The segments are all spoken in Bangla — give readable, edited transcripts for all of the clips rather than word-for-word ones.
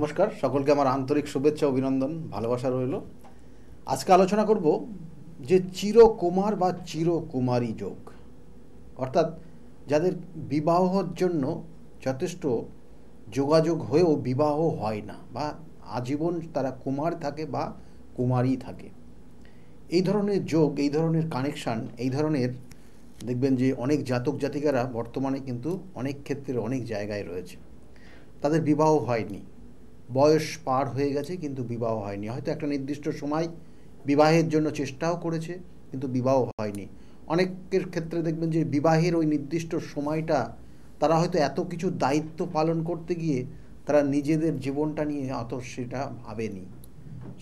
নমস্কার, সকলকে আমার আন্তরিক শুভেচ্ছা অভিনন্দন ভালোবাসা রইল। আজকে আলোচনা করব যে চিরকুমার বা চিরকুমারী যোগ, অর্থাৎ যাদের বিবাহর জন্য যথেষ্ট যোগাযোগ হয়েও বিবাহ হয় না বা আজীবন তারা কুমার থাকে বা কুমারী থাকে। এই ধরনের যোগ, এই ধরনের কানেকশান, এই ধরনের দেখবেন যে অনেক জাতক জাতিকারা বর্তমানে কিন্তু অনেক ক্ষেত্রে অনেক জায়গায় রয়েছে। তাদের বিবাহ হয়নি, বয়স পার হয়ে গেছে কিন্তু বিবাহ হয়নি। হয়তো একটা নির্দিষ্ট সময় বিবাহের জন্য চেষ্টাও করেছে কিন্তু বিবাহ হয়নি। অনেকের ক্ষেত্রে দেখবেন যে বিবাহের ওই নির্দিষ্ট সময়টা তারা হয়তো এত কিছু দায়িত্ব পালন করতে গিয়ে তারা নিজেদের জীবনটা নিয়ে অত সেটা ভাবেনি,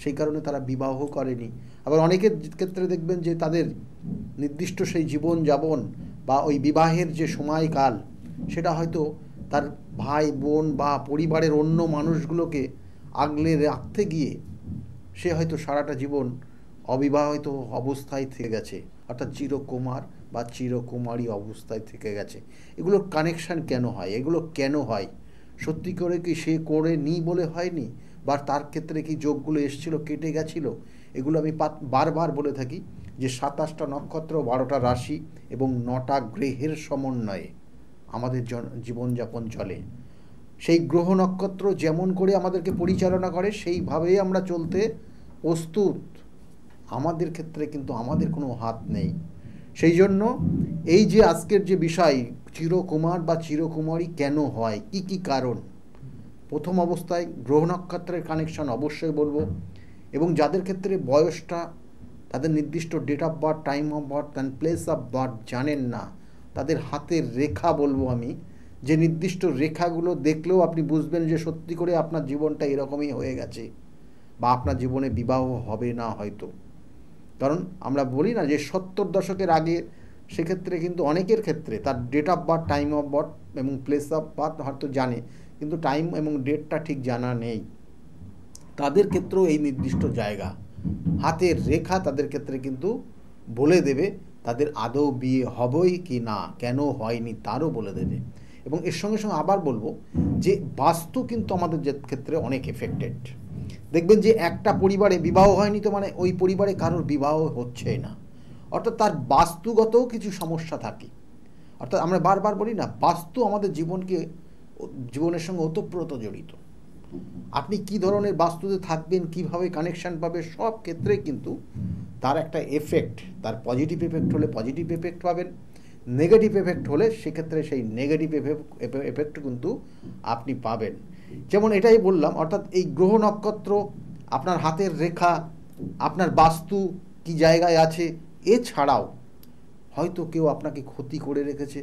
সেই কারণে তারা বিবাহ করেনি। আবার অনেকের ক্ষেত্রে দেখবেন যে তাদের নির্দিষ্ট সেই জীবন যাপন বা ওই বিবাহের যে সময়কাল সেটা হয়তো তার ভাই বোন বা পরিবারের অন্য মানুষগুলোকে আগলে রাখতে গিয়ে সে হয়তো সারাটা জীবন অবিবাহিত অবস্থায় থেকে গেছে, অর্থাৎ চিরকুমার বা চিরকুমারী অবস্থায় থেকে গেছে। এগুলোর কানেকশান কেন হয়, এগুলো কেন হয়? সত্যি করে কি সে করে নি বলে হয়নি, বা তার ক্ষেত্রে কি যোগগুলো এসেছিল কেটে গেছিল? এগুলো আমি বারবার বলে থাকি যে 27টা নক্ষত্র, 12টা রাশি এবং 9টা গ্রহের সমন্বয়ে আমাদের জীবনযাপন চলে। সেই গ্রহ নক্ষত্র যেমন করে আমাদেরকে পরিচালনা করে সেইভাবেই আমরা চলতে প্রস্তুত। আমাদের ক্ষেত্রে কিন্তু আমাদের কোনো হাত নেই। সেই জন্য এই যে আজকের যে বিষয়, চিরকুমার বা চিরকুমারী কেন হয়, কি কি কারণ, প্রথম অবস্থায় গ্রহ নক্ষত্রের কানেকশন অবশ্যই বলবো, এবং যাদের ক্ষেত্রে বয়সটা তাদের নির্দিষ্ট date of birth, time of birth and place of birth জানেন না, তাদের হাতের রেখা বলবো আমি, যে নির্দিষ্ট রেখাগুলো দেখলেও আপনি বুঝবেন যে সত্যি করে আপনার জীবনটা এরকমই হয়ে গেছে বা আপনার জীবনে বিবাহ হবে না হয়তো। কারণ আমরা বলি না যে 70 দশকের আগে, সেক্ষেত্রে কিন্তু অনেকের ক্ষেত্রে তার date of birth, time of birth এবং প্লেস অফ বার্থ হয়তো জানে, কিন্তু টাইম এবং ডেটটা ঠিক জানা নেই। তাদের ক্ষেত্রেও এই নির্দিষ্ট জায়গা, হাতের রেখা তাদের ক্ষেত্রে কিন্তু বলে দেবে তাদের আদৌ বিয়ে হবেই কি না, কেন হয়নি তারও বলে দেবে। এবং এর সঙ্গে সঙ্গে আবার বলবো যে বাস্তু কিন্তু আমাদের যে ক্ষেত্রে অনেক এফেক্টেড। দেখবেন যে একটা পরিবারে বিবাহ হয়নি তো মানে ওই পরিবারে কারোর বিবাহ হচ্ছে না, অর্থাৎ তার বাস্তুগতও কিছু সমস্যা থাকে। অর্থাৎ আমরা বারবার বলি না, বাস্তু আমাদের জীবনের সঙ্গে ওতপ্রোত জড়িত। আপনি কি ধরনের বাস্তুতে থাকবেন, কিভাবে কানেকশান পাবে, সব ক্ষেত্রে কিন্তু তার একটা এফেক্ট, তার পজিটিভ এফেক্ট হলে পজিটিভ এফেক্ট পাবেন, নেগেটিভ এফেক্ট হলে সেক্ষেত্রে সেই নেগেটিভ এফেক্ট কিন্তু আপনি পাবেন। যেমন এটাই বললাম, অর্থাৎ এই গ্রহ নক্ষত্র, আপনার হাতের রেখা, আপনার বাস্তু কি জায়গায় আছে, এছাড়াও হয়তো কেউ আপনাকে ক্ষতি করে রেখেছে,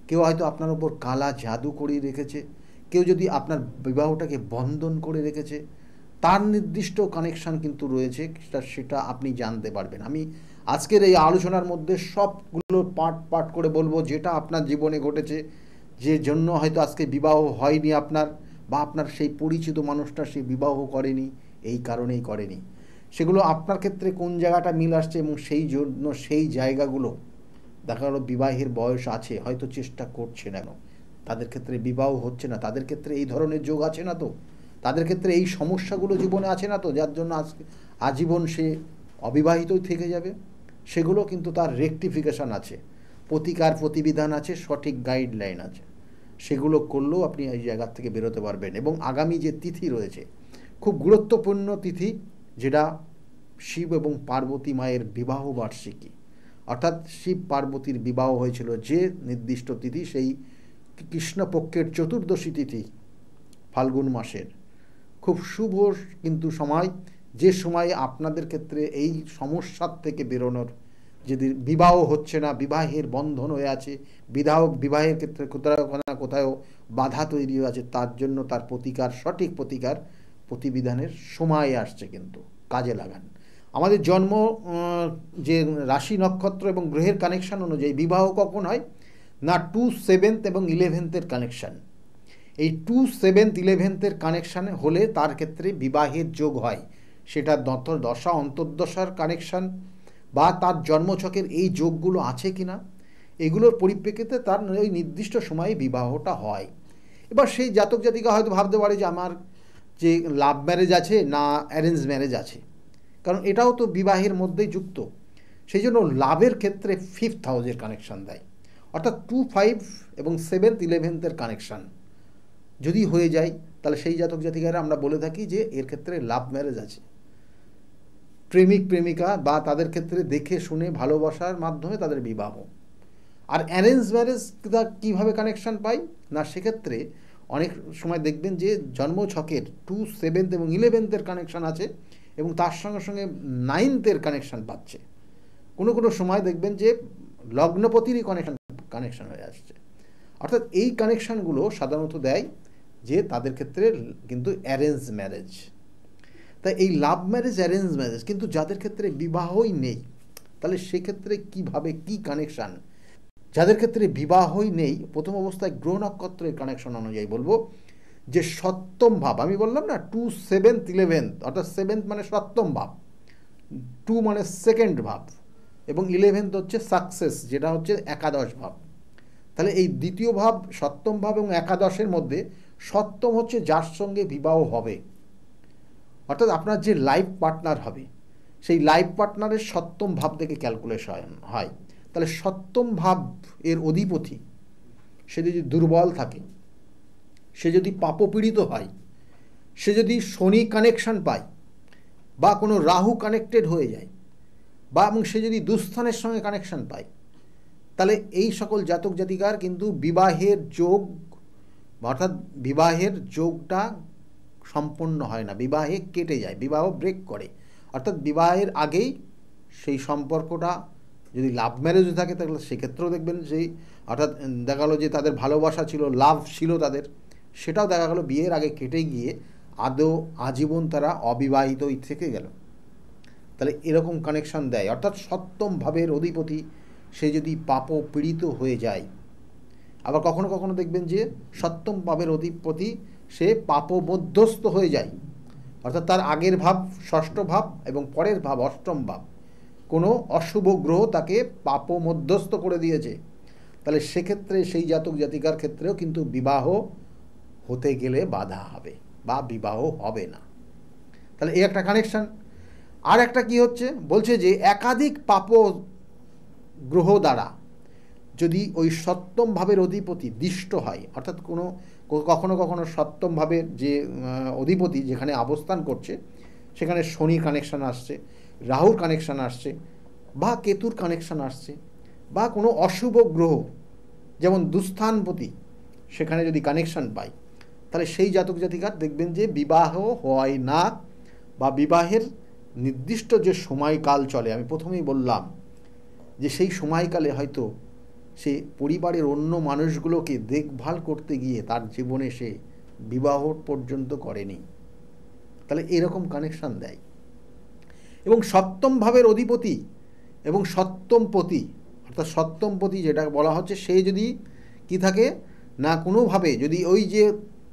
কেউ হয়তো আপনার ওপর কালা জাদু করে রেখেছে, কেউ যদি আপনার বিবাহটাকে বন্ধন করে রেখেছে, তার নির্দিষ্ট কানেকশান কিন্তু রয়েছে, সেটা আপনি জানতে পারবেন। আমি আজকের এই আলোচনার মধ্যে সবগুলো পার্ট করে বলবো, যেটা আপনার জীবনে ঘটেছে, যে জন্য হয়তো আজকে বিবাহ হয়নি আপনার, বা আপনার সেই পরিচিত মানুষটা সে বিবাহ করেনি, এই কারণেই করেনি, সেগুলো আপনার ক্ষেত্রে কোন জায়গাটা মিল আসছে, এবং সেই জন্য সেই জায়গাগুলো দেখা গেলো বিবাহের বয়স আছে, হয়তো চেষ্টা করছে না, তাদের ক্ষেত্রে বিবাহ হচ্ছে না, তাদের ক্ষেত্রে এই ধরনের যোগ আছে না তো, তাদের ক্ষেত্রে এই সমস্যাগুলো জীবনে আছে না তো, যার জন্য আজীবন সে অবিবাহিতই থেকে যাবে। সেগুলো কিন্তু তার রেকটিফিকেশান আছে, প্রতিকার প্রতিবিধান আছে, সঠিক গাইডলাইন আছে, সেগুলো করলেও আপনি এই জায়গা থেকে বেরোতে পারবেন। এবং আগামী যে তিথি রয়েছে, খুব গুরুত্বপূর্ণ তিথি, যেটা শিব এবং পার্বতী মায়ের বিবাহ বার্ষিকী, অর্থাৎ শিব পার্বতীর বিবাহ হয়েছিল যে নির্দিষ্ট তিথি, সেই কৃষ্ণপক্ষের চতুর্দশী তিথি ফাল্গুন মাসের, খুব শুভ কিন্তু সময়, যে সময় আপনাদের ক্ষেত্রে এই সমস্যার থেকে বেরোনোর, যদি বিবাহ হচ্ছে না, বিবাহের বন্ধন হয়ে আছে, বিবাহের ক্ষেত্রে কোথাও না কোথাও বাধা তৈরি হয়ে আছে, তার জন্য তার প্রতিকার, সঠিক প্রতিকার প্রতিবিধানের সময় আসছে, কিন্তু কাজে লাগান। আমাদের জন্ম যে রাশি নক্ষত্র এবং গ্রহের কানেকশান অনুযায়ী বিবাহ কখন হয় না, 2, 7 এবং 11 কানেকশান। এই 2, 7, 11 কানেকশানে হলে তার ক্ষেত্রে বিবাহের যোগ হয়। সেটা দশা অন্তর্দশার কানেকশান বা তার জন্মছকের এই যোগগুলো আছে কি না, এগুলোর পরিপ্রেক্ষিতে তার ওই নির্দিষ্ট সময়ে বিবাহটা হয়। এবার সেই জাতক জাতিকা হয়তো ভাবতে পারে যে আমার যে লাভ ম্যারেজ আছে না অ্যারেঞ্জ ম্যারেজ আছে, কারণ এটাও তো বিবাহের মধ্যেই যুক্ত। সেই জন্য লাভের ক্ষেত্রে 5th হাউসের কানেকশান দেয়, অর্থাৎ 2, 5 এবং 7th 11th কানেকশান যদি হয়ে যায় তাহলে সেই জাতক জাতিকারা আমরা বলে থাকি যে এর ক্ষেত্রে লাভ ম্যারেজ আছে। প্রেমিক প্রেমিকা বা তাদের ক্ষেত্রে দেখে শুনে ভালোবাসার মাধ্যমে তাদের বিবাহ। আর অ্যারেঞ্জ ম্যারেজ কীভাবে কানেকশান পাই না, সেক্ষেত্রে অনেক সময় দেখবেন যে জন্মছকের 2, 7th এবং 11th কানেকশান আছে এবং তার সঙ্গে সঙ্গে 9th কানেকশান পাচ্ছে। কোনো কোনো সময় দেখবেন যে লগ্নপতিরই কানেকশান হয়ে আসছে। অর্থাৎ এই কানেকশানগুলো সাধারণত দেয় যে তাদের ক্ষেত্রে কিন্তু অ্যারেঞ্জ ম্যারেজ। তাই এই লাভ ম্যারেজ অ্যারেঞ্জ ম্যারেজ, কিন্তু যাদের ক্ষেত্রে বিবাহই নেই তাহলে সেক্ষেত্রে কীভাবে কী কানেকশান। যাদের ক্ষেত্রে বিবাহই নেই, প্রথম অবস্থায় গ্রহ নক্ষত্রের কানেকশন অনুযায়ী বলবো যে সপ্তম ভাব, আমি বললাম না 2, 7th 11th, অর্থাৎ 7th মানে সপ্তম ভাব, 2 মানে সেকেন্ড ভাব এবং 11th হচ্ছে সাকসেস, যেটা হচ্ছে একাদশ ভাব। তাহলে এই দ্বিতীয় ভাব, সপ্তম ভাব এবং একাদশের মধ্যে সপ্তম হচ্ছে যার সঙ্গে বিবাহ হবে, অর্থাৎ আপনার যে লাইফ পার্টনার হবে সেই লাইফ পার্টনারের সপ্তম ভাব থেকে ক্যালকুলেশন হয়। তাহলে সপ্তম ভাব এর অধিপতি সে যদি দুর্বল থাকে, সে যদি পাপপীড়িত হয়, সে যদি শনি কানেকশান পায় বা কোনো রাহু কানেক্টেড হয়ে যায় বা এবং সে যদি দুস্থানের সঙ্গে কানেকশান পায়, তাহলে এই সকল জাতক জাতিকার কিন্তু বিবাহের যোগ, অর্থাৎ বিবাহের যোগটা সম্পন্ন হয় না, বিবাহে কেটে যায়, বিবাহ ব্রেক করে। অর্থাৎ বিবাহের আগেই সেই সম্পর্কটা যদি লাভ ম্যারেজও থাকে তাহলে সেক্ষেত্রেও দেখবেন সেই, অর্থাৎ দেখা গেলো যে তাদের ভালোবাসা ছিল, লাভ ছিল তাদের, সেটাও দেখা গেলো বিয়ের আগে কেটে গিয়ে আদৌ আজীবন তারা অবিবাহিতই থেকে গেল। তাহলে এরকম কানেকশান দেয়। অর্থাৎ সপ্তম ভাবের অধিপতি সে যদি পাপ পীড়িত হয়ে যায়, আবার কখনো কখনো দেখবেন যে সপ্তম ভাবের অধিপতি সে পাপ মধ্যস্থ হয়ে যায়, অর্থাৎ তার আগের ভাব ষষ্ঠ ভাব এবং পরের ভাব অষ্টম ভাব, কোনো অশুভ গ্রহ তাকে পাপ মধ্যস্থ করে দিয়েছে। তাহলে সেক্ষেত্রে সেই জাতক জাতিকার ক্ষেত্রেও কিন্তু বিবাহ হতে গেলে বাধা হবে বা বিবাহ হবে না। তাহলে এই একটা কানেকশান। আর একটা কি হচ্ছে, বলছে যে একাধিক পাপ গ্রহ দ্বারা যদি ওই সপ্তম ভাবের অধিপতি দিষ্ট হয়, অর্থাৎ কখনো কখনো সপ্তম ভাবের যে অধিপতি যেখানে অবস্থান করছে সেখানে শনির কানেকশান আসছে, রাহুর কানেকশান আসছে বা কেতুর কানেকশান আসছে বা কোনো অশুভ গ্রহ যেমন দুস্থানপতি সেখানে যদি কানেকশান পায়, তাহলে সেই জাতক জাতিকার দেখবেন যে বিবাহ হয় না বা বিবাহের নির্দিষ্ট যে সময়কাল চলে, আমি প্রথমেই বললাম যে সেই সময়কালে হয়তো সে পরিবারের অন্য মানুষগুলোকে দেখভাল করতে গিয়ে তার জীবনে সে বিবাহ পর্যন্ত করেনি। তাহলে এরকম কানেকশান দেয়। এবং সপ্তম ভাবের অধিপতি এবং সপ্তমপতি, অর্থাৎ সপ্তমপতি যেটা বলা হচ্ছে, সে যদি কি থাকে না কোনোভাবে যদি ওই যে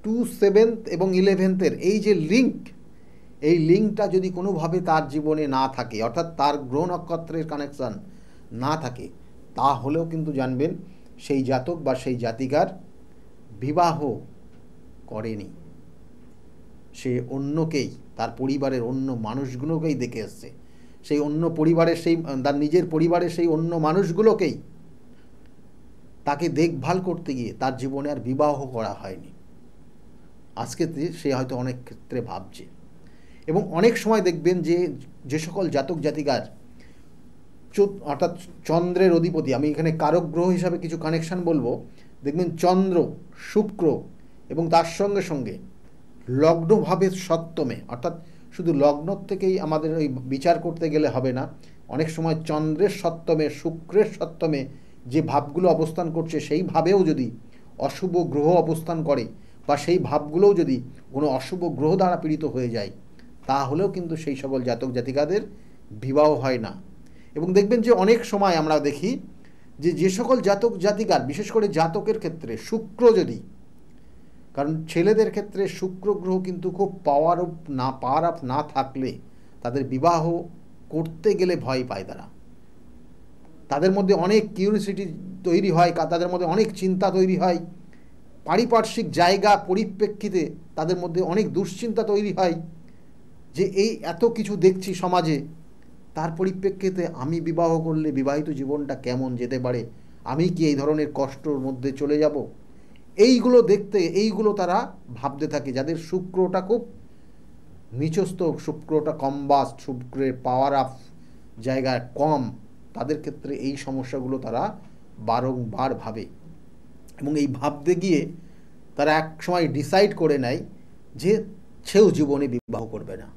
2, 7th এবং 11th এই যে লিঙ্ক, এই লিঙ্কটা যদি কোনোভাবে তার জীবনে না থাকে, অর্থাৎ তার গ্রহ নক্ষত্রের কানেকশান না থাকে, তাহলেও কিন্তু জানবেন সেই জাতক বা সেই জাতিকার বিবাহ করেনি, সে অন্যকেই, তার পরিবারের অন্য মানুষগুলোকেই দেখে এসছে, সেই অন্য পরিবারের সেই তার নিজের পরিবারের সেই অন্য মানুষগুলোকেই তাকে দেখভাল করতে গিয়ে তার জীবনে আর বিবাহ করা হয়নি। আজকে সে হয়তো অনেক ক্ষেত্রে ভাবছে। এবং অনেক সময় দেখবেন যে সকল জাতক জাতিকার অর্থাৎ চন্দ্রের অধিপতি, আমি এখানে কারক গ্রহ হিসাবে কিছু কানেকশান বলবো, দেখবেন চন্দ্র, শুক্র এবং তার সঙ্গে সঙ্গে লগ্নভাবের সপ্তমে, অর্থাৎ শুধু লগ্ন থেকেই আমাদের ওই বিচার করতে গেলে হবে না, অনেক সময় চন্দ্রের সপ্তমে, শুক্রের সপ্তমে যে ভাবগুলো অবস্থান করছে সেই ভাবেও যদি অশুভ গ্রহ অবস্থান করে বা সেই ভাবগুলোও যদি কোনো অশুভ গ্রহ দ্বারা পীড়িত হয়ে যায়, তাহলেও কিন্তু সেই সকল জাতক জাতিকাদের বিবাহ হয় না। এবং দেখবেন যে অনেক সময় আমরা দেখি যে সকল জাতক জাতিকার, বিশেষ করে জাতকের ক্ষেত্রে শুক্র যদি, কারণ ছেলেদের ক্ষেত্রে শুক্র গ্রহ কিন্তু খুব পাওয়ার আপ না থাকলে তাদের বিবাহ করতে গেলে ভয় পায়, তাদের মধ্যে অনেক কিউরিসিটি তৈরি হয়, তাদের মধ্যে অনেক চিন্তা তৈরি হয়, পারিপার্শ্বিক জায়গা পরিপ্রেক্ষিতে তাদের মধ্যে অনেক দুশ্চিন্তা তৈরি হয় যে এই এত কিছু দেখছি সমাজে, তার পরিপ্রেক্ষিতে আমি বিবাহ করলে বিবাহিত জীবনটা কেমন যেতে পারে, আমি কি এই ধরনের কষ্টর মধ্যে চলে যাব, এইগুলো দেখতে এইগুলো তারা ভাবতে থাকে। যাদের শুক্রটা খুব নিচস্থ, শুক্রটা কম্বাস্ট, শুক্রের পাওয়ার অফ জায়গায় কম, তাদের ক্ষেত্রে এই সমস্যাগুলো তারা বারংবার ভাবে এবং এই ভাবতে গিয়ে তারা এক সময় ডিসাইড করে নেয় যে সেও জীবনে বিবাহ করবে না।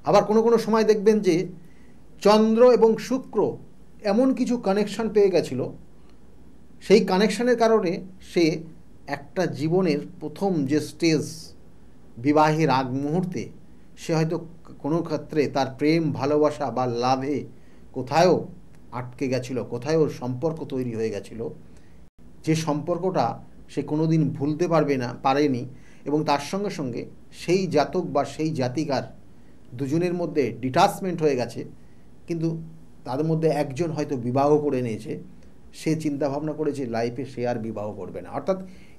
আবার কোনো কোনো সময় দেখবেন যে চন্দ্র এবং শুক্র এমন কিছু কানেকশন পেয়ে গেছিল, সেই কানেকশনের কারণে সে একটা জীবনের প্রথম যে স্টেজ বিবাহের আগ মুহূর্তে সে হয়তো কোনো ক্ষেত্রে তার প্রেম ভালোবাসা বা লাভে কোথায়ও আটকে গেছিল, কোথায়ও সম্পর্ক তৈরি হয়ে গেছিল, যে সম্পর্কটা সে কোনো দিন ভুলতে পারেনি এবং তার সঙ্গে সঙ্গে সেই জাতক বা সেই জাতিকার দুজনের মধ্যে ডিটাচমেন্ট হয়ে গেছে, কিন্তু তাদের মধ্যে একজন হয়তো বিবাহ করে নিয়েছে, সে চিন্তাভাবনা করেছে লাইফে সে আর বিবাহ করবে না। অর্থাৎ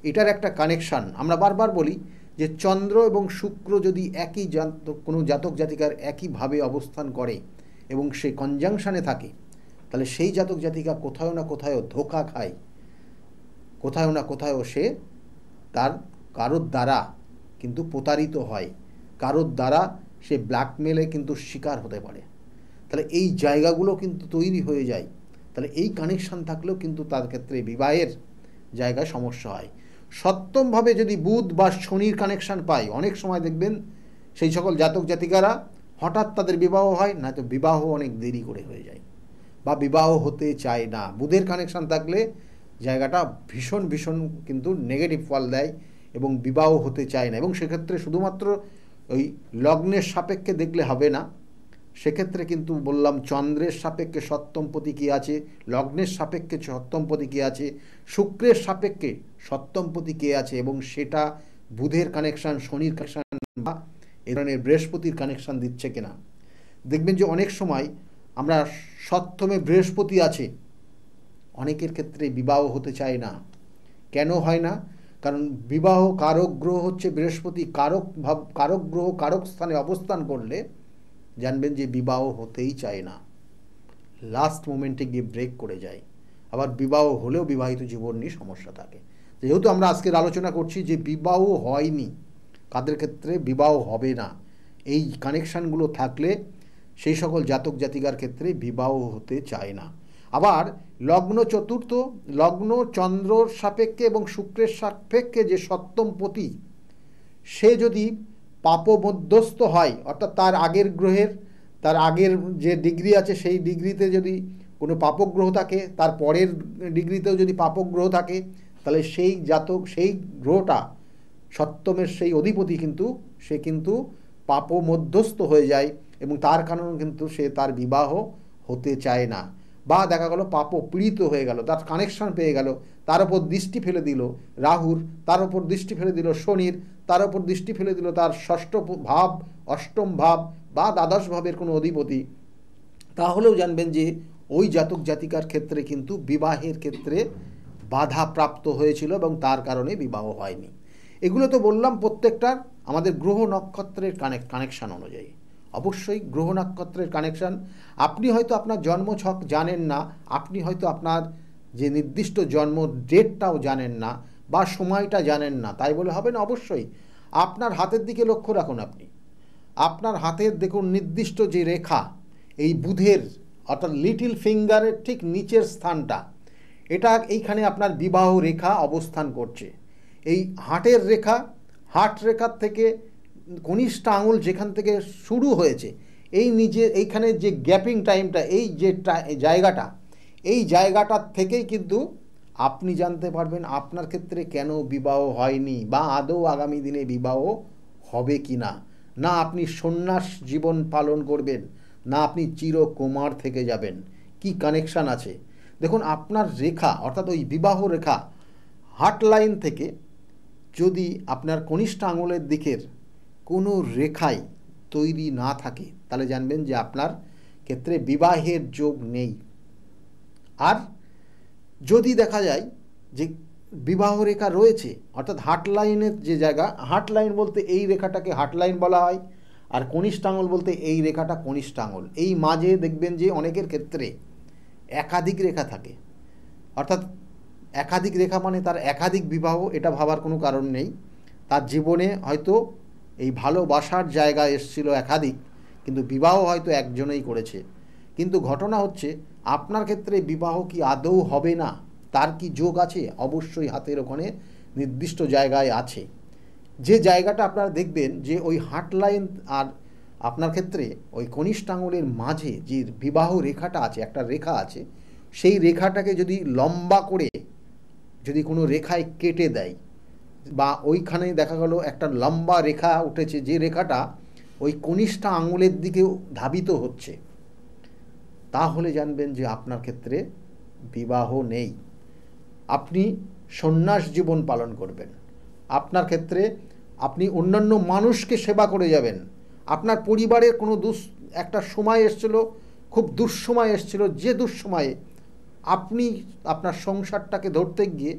এটার একটা কানেকশান। আমরা বারবার বলি যে চন্দ্র এবং শুক্র যদি একই কোনো জাতক জাতিকার একইভাবে অবস্থান করে এবং সে কনজাংশনে থাকে, তাহলে সেই জাতক জাতিকা কোথাও না কোথাও ধোঁকা খায়, কোথাও না কোথাও সে তার কারোর দ্বারা কিন্তু প্রতারিত হয়, কারোর দ্বারা সে ব্ল্যাকমেলে কিন্তু শিকার হতে পারে। তাহলে এই জায়গাগুলো কিন্তু তৈরি হয়ে যায়। তাহলে এই কানেকশান থাকলেও কিন্তু তার ক্ষেত্রে বিবাহের জায়গায় সমস্যা হয়। সপ্তমভাবে যদি বুধ বা শনির কানেকশান পায়, অনেক সময় দেখবেন সেই সকল জাতক জাতিকারা হঠাৎ তাদের বিবাহ হয়, নয়তো বিবাহ অনেক দেরি করে হয়ে যায় বা বিবাহ হতে চায় না। বুধের কানেকশান থাকলে জায়গাটা ভীষণ ভীষণ কিন্তু নেগেটিভ ফল দেয় এবং বিবাহ হতে চায় না। এবং সেক্ষেত্রে শুধুমাত্র ওই লগ্নের সাপেক্ষে দেখলে হবে না, সেক্ষেত্রে কিন্তু বললাম চন্দ্রের সাপেক্ষে সপ্তমপতি কী আছে, লগ্নের সাপেক্ষে সপ্তমপতি কী আছে, শুক্রের সাপেক্ষে সপ্তমপতি কে আছে এবং সেটা বুধের কানেকশান, শনির কানেকশান বা এ ধরনের বৃহস্পতির কানেকশান দিচ্ছে কিনা। দেখবেন যে অনেক সময় আমরা সপ্তমে বৃহস্পতি আছে, অনেকের ক্ষেত্রে বিবাহ হতে চায় না। কেন হয় না? কারণ বিবাহ কারক গ্রহ হচ্ছে বৃহস্পতি, কারক গ্রহ কারক স্থানে অবস্থান করলে জানবেন যে বিবাহ হতেই চায় না, লাস্ট মোমেন্টে গিয়ে ব্রেক করে যায়। আবার বিবাহ হলেও বিবাহিত জীবন নিয়ে সমস্যা থাকে। যেহেতু আমরা আজকের আলোচনা করছি যে বিবাহ হয়নি, কাদের ক্ষেত্রে বিবাহ হবে না, এই কানেকশানগুলো থাকলে সেই সকল জাতক জাতিকার ক্ষেত্রে বিবাহ হতে চায় না। আবার লগ্ন চতুর্থ, লগ্ন চন্দ্রর সাপেক্ষে এবং শুক্রের সাপেক্ষে যে সপ্তমপতি, সে যদি পাপমধ্যস্থ হয়, অর্থাৎ তার আগের গ্রহের, তার আগের যে ডিগ্রি আছে সেই ডিগ্রিতে যদি কোনো পাপগ্রহ থাকে, তার পরের ডিগ্রিতেও যদি পাপগ্রহ থাকে, তাহলে সেই জাতক, সেই গ্রহটা সপ্তমের সেই অধিপতি কিন্তু সে কিন্তু পাপমধ্যস্থ হয়ে যায় এবং তার কারণে কিন্তু সে তার বিবাহ হতে চায় না। বা দেখা গেল পাপ পীড়িত হয়ে গেল, তার কানেকশান পেয়ে গেল, তার ওপর দৃষ্টি ফেলে দিল রাহুর, তার ওপর দৃষ্টি ফেলে দিল শনির, তার ওপর দৃষ্টি ফেলে দিল তার ষষ্ঠ ভাব, অষ্টম ভাব বা দ্বাদশ ভাবের কোনো অধিপতি, তাহলেও জানবেন যে ওই জাতক জাতিকার ক্ষেত্রে কিন্তু বিবাহের ক্ষেত্রে বাধা প্রাপ্ত হয়েছিল এবং তার কারণে বিবাহ হয়নি। এগুলো তো বললাম প্রত্যেকটার আমাদের গ্রহ নক্ষত্রের কানেকশান অনুযায়ী। অবশ্যই গ্রহ নক্ষত্রের কানেকশান, আপনি হয়তো আপনার জন্মছক জানেন না, আপনি হয়তো আপনার যে নির্দিষ্ট জন্ম ডেটটাও জানেন না বা সময়টা জানেন না, তাই বলে হবে না। অবশ্যই আপনার হাতের দিকে লক্ষ্য রাখুন, আপনি আপনার হাতের দেখুন নির্দিষ্ট যে রেখা, এই বুধের অর্থাৎ লিটল ফিঙ্গারের ঠিক নিচের স্থানটা, এটা এইখানে আপনার বিবাহ রেখা অবস্থান করছে। এই হাটের রেখা, হাট রেখার থেকে কনিষ্ঠ আঙুল যেখান থেকে শুরু হয়েছে, এই এইখানে যে গ্যাপিং টাইমটা, এই যে জায়গাটা, এই জায়গাটার থেকেই কিন্তু আপনি জানতে পারবেন আপনার ক্ষেত্রে কেন বিবাহ হয়নি বা আদৌ আগামী দিনে বিবাহ হবে কি না। না আপনি সন্ন্যাস জীবন পালন করবেন, না আপনি চিরকুমার থেকে যাবেন, কি কানেকশান আছে দেখুন। আপনার রেখা অর্থাৎ ওই বিবাহ রেখা হার্ট লাইন থেকে যদি আপনার কনিষ্ঠ আঙুলের দিকের কোনো রেখাই তৈরি না থাকে, তাহলে জানবেন যে আপনার ক্ষেত্রে বিবাহের যোগ নেই। আর যদি দেখা যায় যে বিবাহ রেখা রয়েছে, অর্থাৎ হার্ট লাইনের যে জায়গা, হার্ট লাইন বলতে এই রেখাটাকে হার্ট লাইন বলা হয়, আর কনিষ্ঠ আঙুল বলতে এই রেখাটা কনিষ্ঠ আঙুল। এই মাঝে দেখবেন যে অনেকের ক্ষেত্রে একাধিক রেখা থাকে, অর্থাৎ একাধিক রেখা মানে তার একাধিক বিবাহ, এটা ভাবার কোনো কারণ নেই। তার জীবনে হয়তো এই ভালোবাসার জায়গা এসেছিল একাধিক, কিন্তু বিবাহ হয়তো একজনেই করেছে। কিন্তু ঘটনা হচ্ছে আপনার ক্ষেত্রে বিবাহ কি আদৌ হবে না, তার কি যোগ আছে? অবশ্যই হাতের ওখানে নির্দিষ্ট জায়গায় আছে। যে জায়গাটা আপনারা দেখবেন যে ওই হার্ট লাইন আর আপনার ক্ষেত্রে ওই কনিষ্ঠ আঙুলের মাঝে যে বিবাহ রেখাটা আছে, একটা রেখা আছে, সেই রেখাটাকে যদি লম্বা করে যদি কোনো রেখায় কেটে দেয়, বা ওইখানে দেখা গেল একটা লম্বা রেখা উঠেছে, যে রেখাটা ওই কনিষ্ঠ আঙুলের দিকেও ধাবিত হচ্ছে, তাহলে জানবেন যে আপনার ক্ষেত্রে বিবাহ নেই। আপনি সন্ন্যাস জীবন পালন করবেন, আপনার ক্ষেত্রে আপনি অন্যান্য মানুষকে সেবা করে যাবেন। আপনার পরিবারের কোনো একটা সময় এসেছিল, খুব দুঃসময় এসেছিল, যে দুঃসময়ে আপনি আপনার সংসারটাকে ধরতে গিয়ে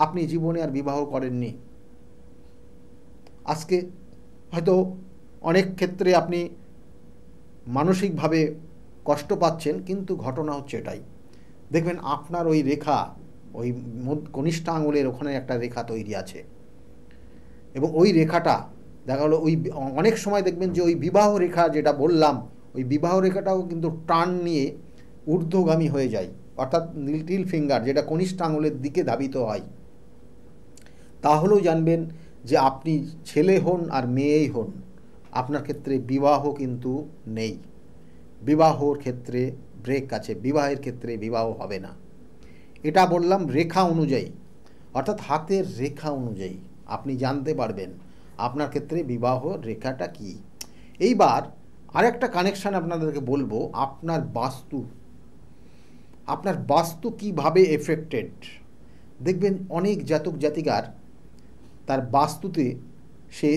আপনি জীবনে আর বিবাহ করেননি। আজকে হয়তো অনেক ক্ষেত্রে আপনি মানসিকভাবে কষ্ট পাচ্ছেন, কিন্তু ঘটনা হচ্ছে এটাই। দেখবেন আপনার ওই রেখা, ওই কনিষ্ঠ আঙুলের ওখানে একটা রেখা তৈরি আছে, এবং ওই রেখাটা দেখা গেলো ওই অনেক সময় দেখবেন যে ওই বিবাহ রেখা যেটা বললাম, ওই বিবাহ রেখাটাও কিন্তু টার্ন নিয়ে ঊর্ধ্বগামী হয়ে যায়, অর্থাৎ লিটল ফিঙ্গার যেটা কনিষ্ঠ আঙুলের দিকে ধাবিত হয়। তাহলেও জানবেন যে আপনি ছেলে হন আর মেয়েই হন, আপনার ক্ষেত্রে বিবাহ কিন্তু নেই। বিবাহর ক্ষেত্রে ব্রেক আছে, বিবাহের ক্ষেত্রে বিবাহ হবে না। এটা বললাম রেখা অনুযায়ী, অর্থাৎ হাতের রেখা অনুযায়ী আপনি জানতে পারবেন আপনার ক্ষেত্রে বিবাহ রেখাটা কি। এইবার আরেকটা কানেকশান আপনাদেরকে বলবো, আপনার বাস্তু কিভাবে এফেক্টেড। দেখবেন অনেক জাতক জাতিকার তার বাস্তুতে সে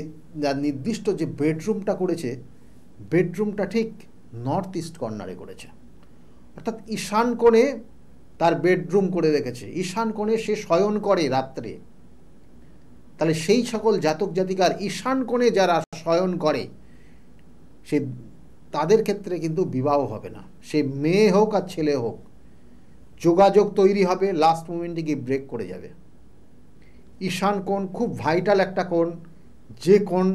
যার নির্দিষ্ট যে বেডরুমটা করেছে, বেডরুমটা ঠিক নর্থ ইস্ট কর্নারে করেছে, অর্থাৎ ঈশান কোণে তার বেডরুম করে রেখেছে, ঈশান কোণে সে শয়ন করে রাত্রে। তাহলে সেই সকল জাতক জাতিকার ঈশান কোণে যারা শয়ন করে, সে তাদের ক্ষেত্রে কিন্তু বিবাহ হবে না, সে মেয়ে হোক আর ছেলে হোক। যোগাযোগ তৈরি হবে, লাস্ট মোমেন্টে গিয়ে ব্রেক করে যাবে। ঈশান কোণ খুব ভাইটাল একটা কোণ, যে কোণ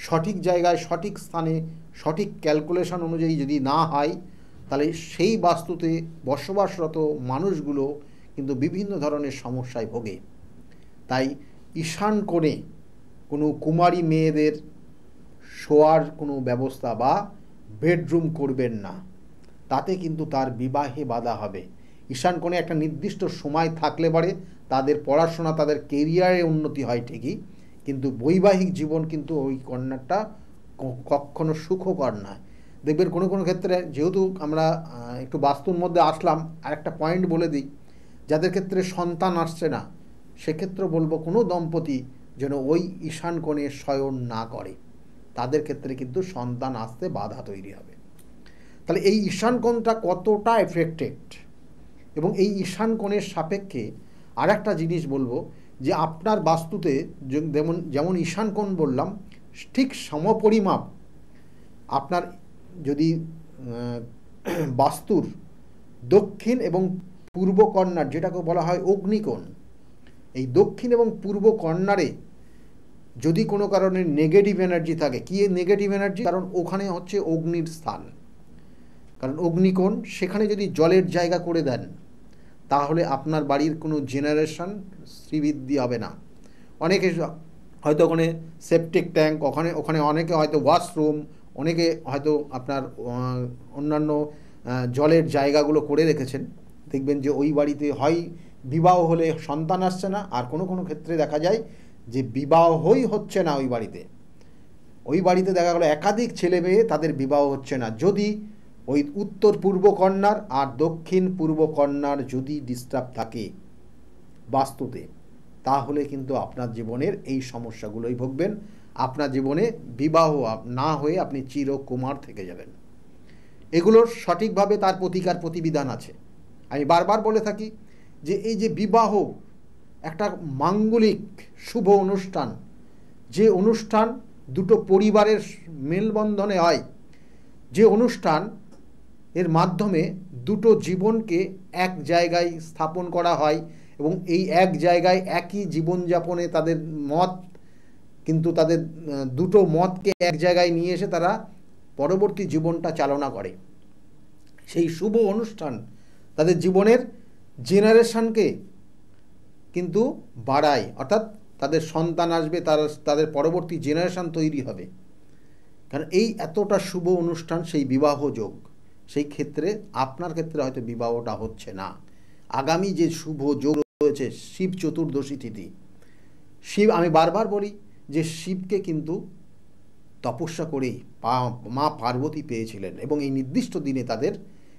সঠিক জায়গায় সঠিক স্থানে সঠিক ক্যালকুলেশন অনুযায়ী যদি না হয়, তাহলে সেই বাস্তুতে বসবাসরত মানুষগুলো কিন্তু বিভিন্ন ধরনের সমস্যায় ভোগে। তাই ঈশান কোণে কোনো কুমারী মেয়েদের শোয়ার কোনো ব্যবস্থা বা বেডরুম করবেন না, তাতে কিন্তু তার বিবাহে বাধা হবে। ঈশান কোণে একটা নির্দিষ্ট সময় থাকলে পরে তাদের পড়াশোনা, তাদের কেরিয়ারে উন্নতি হয় ঠিকই, কিন্তু বৈবাহিক জীবন কিন্তু ওই কন্যাটা কখনো সুখকর নয়। দেখবেন কোনো কোনো ক্ষেত্রে, যেহেতু আমরা একটু বাস্তুর মধ্যে আসলাম, আর একটা পয়েন্ট বলে দিই, যাদের ক্ষেত্রে সন্তান আসছে না, সেক্ষেত্রে বলবো কোনো দম্পতি যেন ওই ঈশান কোণে শয়ন না করে, তাদের ক্ষেত্রে কিন্তু সন্তান আসতে বাধা তৈরি হবে। তাহলে এই ঈশান কোণটা কতটা এফেক্টেড, এবং এই ঈশান কোণের সাপেক্ষে আর একটা জিনিস বলবো, যে আপনার বাস্তুতে যেমন ঈশান কোণ বললাম, ঠিক সমপরিমাপ আপনার যদি বাস্তুর দক্ষিণ এবং পূর্ব কর্নার, যেটাকে বলা হয় অগ্নিকোণ, এই দক্ষিণ এবং পূর্ব কর্নারে যদি কোনো কারণে নেগেটিভ এনার্জি থাকে, কি নেগেটিভ এনার্জি, কারণ ওখানে হচ্ছে অগ্নির স্থান, কারণ অগ্নিকোণ, সেখানে যদি জলের জায়গা করে দেন, তাহলে আপনার বাড়ির কোনো জেনারেশন শ্রীবৃদ্ধি হবে না। অনেকে হয়তো ওখানে সেপটিক ট্যাঙ্ক, ওখানে অনেকে হয়তো ওয়াশরুম, অনেকে হয়তো আপনার অন্যান্য জলের জায়গাগুলো করে রেখেছেন। দেখবেন যে ওই বাড়িতে হয় বিবাহ হলে সন্তান আসছে না, আর কোনো কোনো ক্ষেত্রে দেখা যায় যে বিবাহই হচ্ছে না ওই বাড়িতে দেখা গেলো একাধিক ছেলে মেয়ে, তাদের বিবাহ হচ্ছে না। যদি ওই উত্তর পূর্ব কর্নার আর দক্ষিণ পূর্ব কর্নার যদি ডিস্টার্ব থাকে বাস্তুতে, তাহলে কিন্তু আপনার জীবনের এই সমস্যাগুলোই ভুগবেন। আপনার জীবনে বিবাহ না হয়ে আপনি চিরকুমার থেকে যাবেন। এগুলোর সঠিকভাবে তার প্রতিকার প্রতিবিধান আছে। আমি বারবার বলে থাকি যে এই যে বিবাহ, একটা মাঙ্গলিক শুভ অনুষ্ঠান, যে অনুষ্ঠান দুটো পরিবারের মেলবন্ধনে হয়, যে অনুষ্ঠান এর মাধ্যমে দুটো জীবনকে এক জায়গায় স্থাপন করা হয় এবং এই এক জায়গায় একই জীবনযাপনে তাদের মত, কিন্তু তাদের দুটো মতকে এক জায়গায় নিয়ে এসে তারা পরবর্তী জীবনটা চালনা করে। সেই শুভ অনুষ্ঠান তাদের জীবনের জেনারেশনকে কিন্তু বাড়ায়, অর্থাৎ তাদের সন্তান আসবে, তাদের পরবর্তী জেনারেশন তৈরি হবে। কারণ এই এতটা শুভ অনুষ্ঠান সেই বিবাহ যোগ, সেই ক্ষেত্রে আপনার ক্ষেত্রে হয়তো বিবাহটা হচ্ছে না। আগামী যে শুভ যোগ রয়েছে শিব চতুর্দশী তিথি, শিব, আমি বারবার বলি যে শিবকে কিন্তু তপস্যা করেই মা পার্বতী পেয়েছিলেন এবং এই নির্দিষ্ট দিনে তাদের